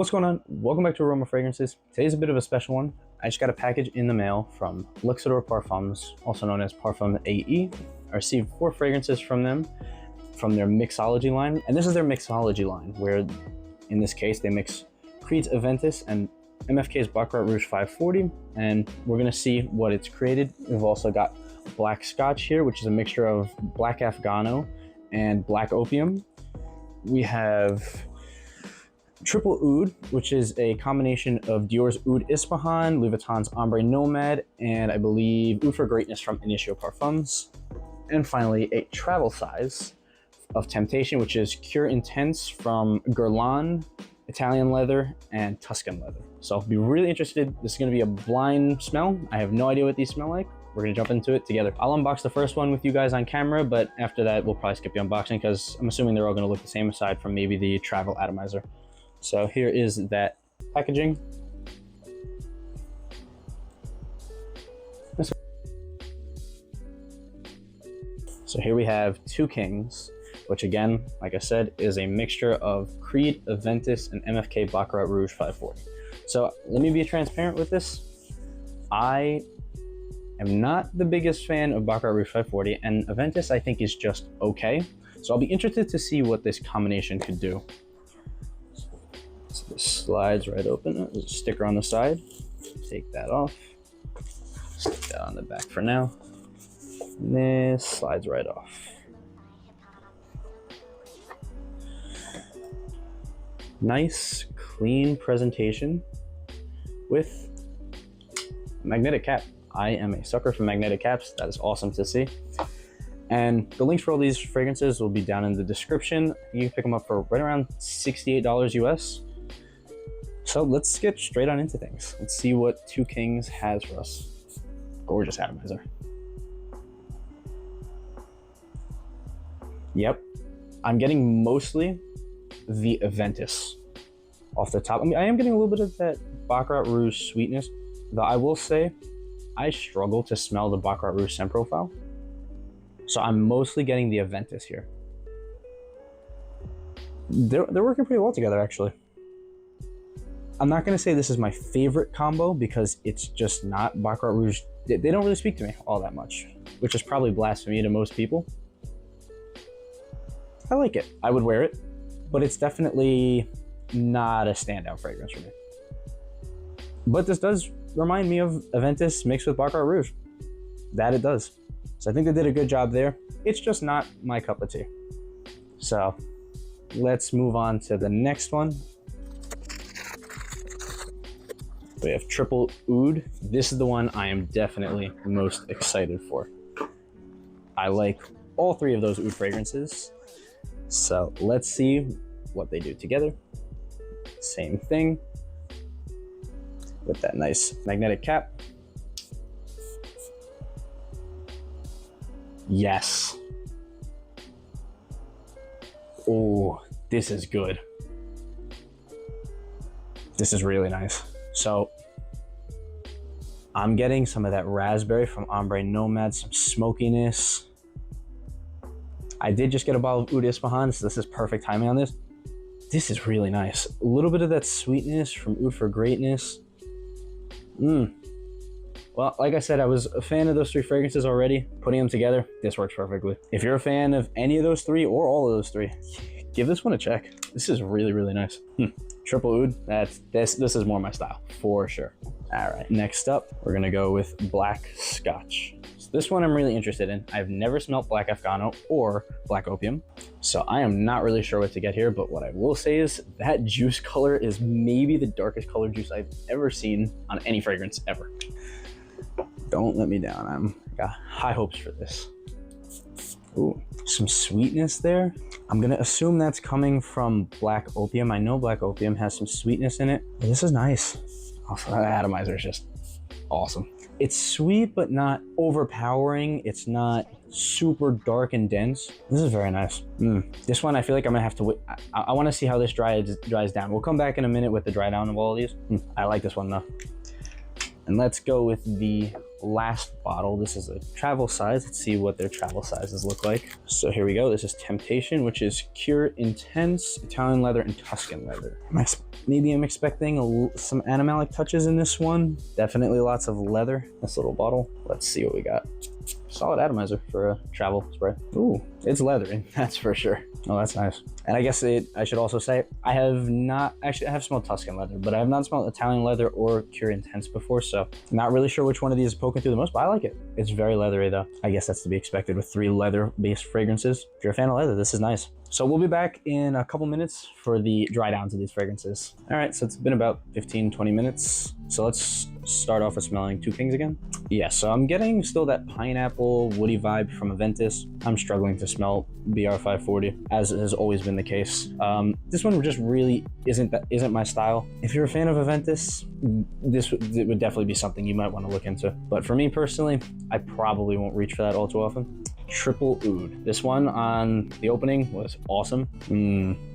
What's going on? Welcome back to Aroma Fragrances. Today's a bit of a special one. I just got a package in the mail from Luxodor Parfums, also known as Parfum AE. I received 4 fragrances from them from their Mixology line. And this is their Mixology line, where in this case, they mix Creed's Aventus and MFK's Baccarat Rouge 540. And we're gonna see what it's created. We've also got Black Scotch here, which is a mixture of Black Afghano and Black Opium. We have Triple Oud, which is a combination of Dior's Oud Ispahan, Louis Vuitton's Ombre Nomad, and I believe Oud for Greatness from Initio Parfums. And finally, a travel size of Temptation, which is Cure Intense from Guerlain, Italian Leather, and Tuscan Leather. So I'll be really interested. This is going to be a blind smell. I have no idea what these smell like. We're going to jump into it together. I'll unbox the first one with you guys on camera, but after that, we'll probably skip the unboxing because I'm assuming they're all going to look the same aside from maybe the travel atomizer. So here is that packaging. So here we have 2 Kings, which again, like I said, is a mixture of Creed, Aventus, and MFK Baccarat Rouge 540. So let me be transparent with this. I am not the biggest fan of Baccarat Rouge 540, and Aventus I think is just okay. So I'll be interested to see what this combination could do. So this slides right open. There's a sticker on the side. Take that off. Stick that on the back for now. And this slides right off. Nice, clean presentation with a magnetic cap. I am a sucker for magnetic caps. That is awesome to see. And the links for all these fragrances will be down in the description. You can pick them up for right around $68 US. So let's get straight on into things. Let's see what 2 Kings has for us. Gorgeous atomizer. Yep, I'm getting mostly the Aventus off the top. I mean, I am getting a little bit of that Baccarat Rouge sweetness, though I will say I struggle to smell the Baccarat Rouge scent profile. So I'm mostly getting the Aventus here. They're working pretty well together, actually. I'm not going to say this is my favorite combo because it's just not. Baccarat Rouge, they don't really speak to me all that much, which is probably blasphemy to most people. I like it. I would wear it, but it's definitely not a standout fragrance for me. But this does remind me of Aventus mixed with Baccarat Rouge. That it does. So I think they did a good job there. It's just not my cup of tea. So let's move on to the next one. We have Triple Oud. This is the one I am definitely most excited for. I like all 3 of those oud fragrances. So let's see what they do together. Same thing with that nice magnetic cap. Yes. Oh, this is good. This is really nice. So I'm getting some of that raspberry from Ombre Nomad, some smokiness. I did just get a bottle of Oud Ispahan, so this is perfect timing on this. This is really nice. A little bit of that sweetness from Oud for Greatness. Well, like I said, I was a fan of those 3 fragrances already. Putting them together, this works perfectly. If you're a fan of any of those 3 or all of those 3, give this one a check. This is really, really nice. Triple Oud, this is more my style, for sure. All right, next up, we're gonna go with Black Scotch. So this one I'm really interested in. I've never smelled Black Afghano or Black Opium, so I am not really sure what to get here, but what I will say is that juice color is maybe the darkest color juice I've ever seen on any fragrance ever. Don't let me down, I got high hopes for this. Ooh, some sweetness there. I'm gonna assume that's coming from Black Opium. I know Black Opium has some sweetness in it. This is nice. Also, that atomizer is just awesome. It's sweet, but not overpowering. It's not super dark and dense. This is very nice. This one, I feel like I'm gonna have to wait. I wanna see how this dries down. We'll come back in a minute with the dry down of all of these. I like this one though. And let's go with the last bottle. This is a travel size. Let's see what their travel sizes look like. So here we go. This is Temptation, which is Cure Intense, Italian leather, and Tuscan leather. Maybe I'm expecting some animalic touches in this one. Definitely lots of leather. This little bottle. Let's see what we got. Solid atomizer for a travel spray. Ooh, it's leathery, that's for sure. Oh, that's nice. And I guess I should also say, I have smelled Tuscan leather, but I have not smelled Italian leather or Cure Intense before, so I'm not really sure which one of these is poking through the most, but I like it. It's very leathery though. I guess that's to be expected with 3 leather-based fragrances. If you're a fan of leather, this is nice. So we'll be back in a couple minutes for the dry downs of these fragrances. All right, so it's been about 15, 20 minutes. So let's start off with smelling Two Kings again. Yeah, so I'm getting still that pineapple woody vibe from Aventus. I'm struggling to smell BR540, as has always been the case. This one just really isn't my style. If you're a fan of Aventus, it would definitely be something you might want to look into. But for me personally, I probably won't reach for that all too often. Triple Oud. This one on the opening was awesome.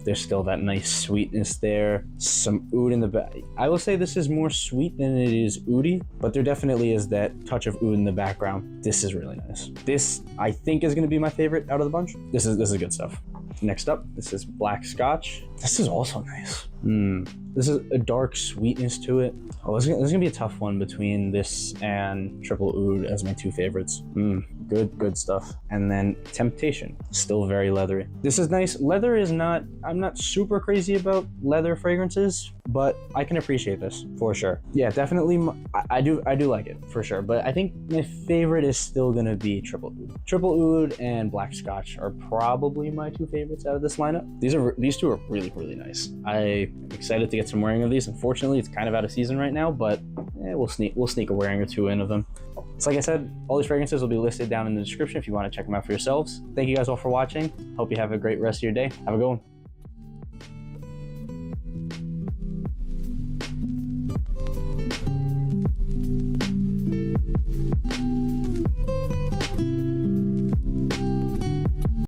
There's still that nice sweetness there. Some oud in the back. I will say this is more sweet than it is oudy, but there definitely is that touch of oud in the background. This is really nice. This, I think, is going to be my favorite out of the bunch. This is good stuff. Next up, this is Black Scotch. This is also nice. This is a dark sweetness to it. Oh, this is gonna be a tough one between this and Triple Oud as my 2 favorites. Good stuff. And then Temptation, still very leathery. This is nice. Leather is not, I'm not super crazy about leather fragrances, but I can appreciate this for sure. Yeah, definitely, I do like it for sure, but I think my favorite is still gonna be Triple Oud. Triple Oud and Black Scotch are probably my 2 favorites out of this lineup. These 2 are really nice. I'm excited to get some wearing of these. Unfortunately, it's kind of out of season right now, but we'll sneak a wearing or 2 in of them. So like I said, all these fragrances will be listed down in the description if you want to check them out for yourselves. Thank you guys all for watching. Hope you have a great rest of your day. Have a good one.